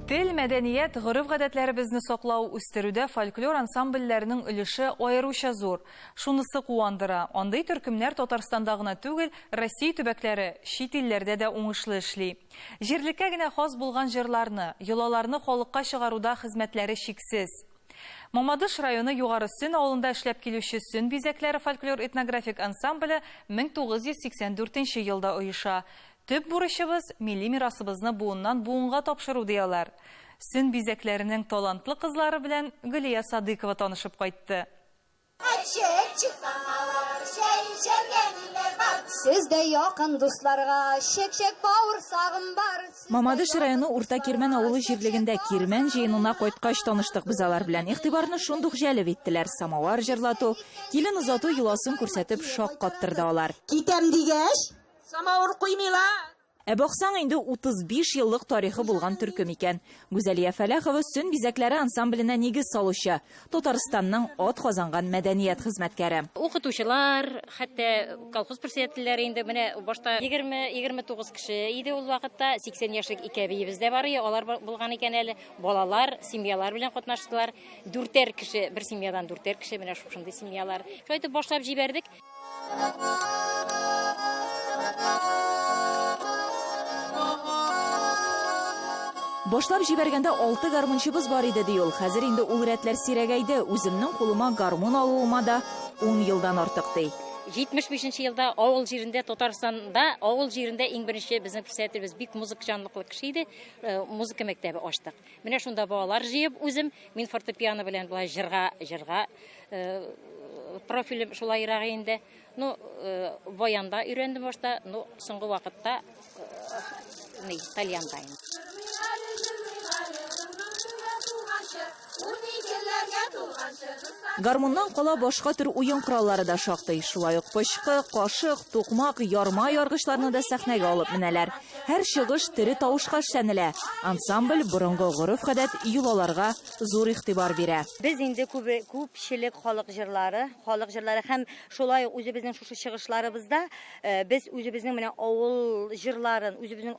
Тел, мәдәният, гореф-гадәтләребезне саклау, үстерүдә фольклор ансамбльләренең өлеше аеруча зур. Шунысы куандыра. Андый төркемнәр Татарстанда гына түгел, Россия төбәкләре, чит илләрдә дә уңышлы эшли. Җирлеккә генә хас булган җырларны, йолаларны халыкка чыгаруда хезмәтләре чиксез. Мамадыш районы Югары Сөн авылында эшләп килүче Сөн бизәкләре фольклор-этнографик ансамбле 1984 елда оеша. Төп бурычыбыз милли мирасыбызны буыннан буынга тапшыру дияләр. Сөн бизәкләренең талантлы кызлары белән Гөлия Садыкова танышып кайтты. Сездә якын дусларга чек-чек бавырсагым бар. Мамадыш районы Урта Кирмән авылы җирлегендә Кирмән җыенына кайткач таныштык без алар белән. Игътибарны шундук җәлеп иттеләр. Самавар җырлату, килен озату йоласын күрсәтеп шаккаттырды алар. Китәм дигәч, Самавыр куймыйлар. Баксаң инде 35 еллык тарихы булган төркем икән. Гүзәлия Фәләхова Сөн бизәкләре ансамбленә нигез салучы, Татарстанның ат казанган мәдәният хезмәткәре. Укытучылар, хәтта колхоз председательләре инде менә башта 20-29 кеше иде ул вакытта, 80 яшьлек икәбиебез дә бар, алар булган икән әле. Балалар, семьялар белән катнаштылар. 4 кеше, бер семьядан 4 кеше менә шушындый семьялар. Шулай итеп башлап җибәрдек. Башлап җибәргәндә 6 гармунчыбыз бар иде ди ул. Хәзер инде ул рәтләр сирәгәйде. Үземнең кулыма гармун алуыма да 10 елдан артык ди. 75 елда авыл җирендә, Татарстанда авыл җирендә иң беренче безнең председателебез бик музыкачанлыклы кеше иде. Музыка мәктәбе ачтык. Менә шунда балалар җыеп үзем, мин фортепиано белән булай җырга профилем шулай ярагы инде. Баянда өйрәндем башта, соңгы вакытта итальянда инде. Гармуннан кала башка төр уен кораллары да шактый. Шулай ук пычкы, кашык, тукмак, ярма яргычларны да сәхнәгә алып менәләр. Һәр чыгыш тере тавышка эшләнелә. Ансамбль борынгы гореф-гадәт юлаларга зур игътибар бирә. Без инде күпчелек халык җырлары һәм шулай үзебезнең шушы чыгышларыбызда без үзебезнең менә авыл җырларын, үзебезнең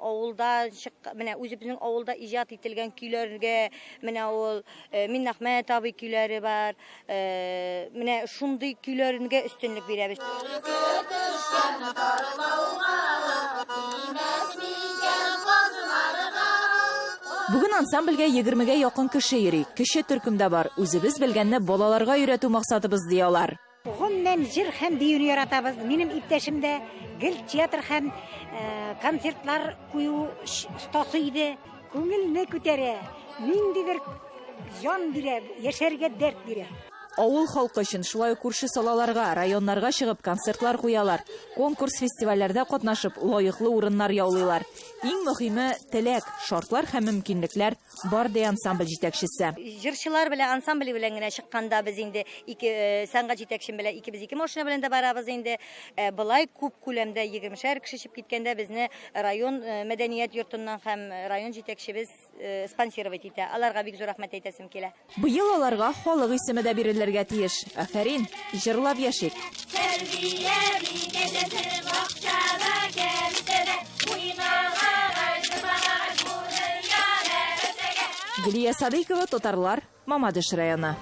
авылда иҗат ителгән көйләргә, менә ул Миннәхмәт абый көйләре бар. Менә шундый көйләргә өстенлек бирәбез. Бүген ансамбльгә 20-гә якын кеше йөри. Кеше төркемдә бар. Үзебез белгәнне балаларга өйрәтү максатыбыз диялар. Гомумән җыр һәм биюне яратабыз. Минем иптәшем дә гел театр һәм концертлар кую остасы иде. Күңелне күтәрә. Ниндидер җан бирә, яшәргә дәрт бирә. Авыл халкы өчен шулай күрше салаларга, районнарга чыгып концертлар куялар. Конкурс, фестивальләрдә катнашып, лаеклы урыннар яулыйлар. Иң мөһиме теләк, шартлар һәм мөмкинлекләр бар ди ансамбль җитәкчесе. Җырчылар белән ансамбль белән генә чыкканда без инде сәнгать җитәкчем белән 2 машина белән дә барабыз инде. Былай күп күләмдә 20 кеше чыгып киткәндә безне район мәдәният йортыннан һәм район җитәкчебез спонсировать итә. Аларга бик зур рәхмәт әйтәсем килә. Быел аларга халык исеме дә бирелергә тиеш. Афәрин, җырлап яшик. Гөлия Садыкова, Татарлар, Мамадыш районы.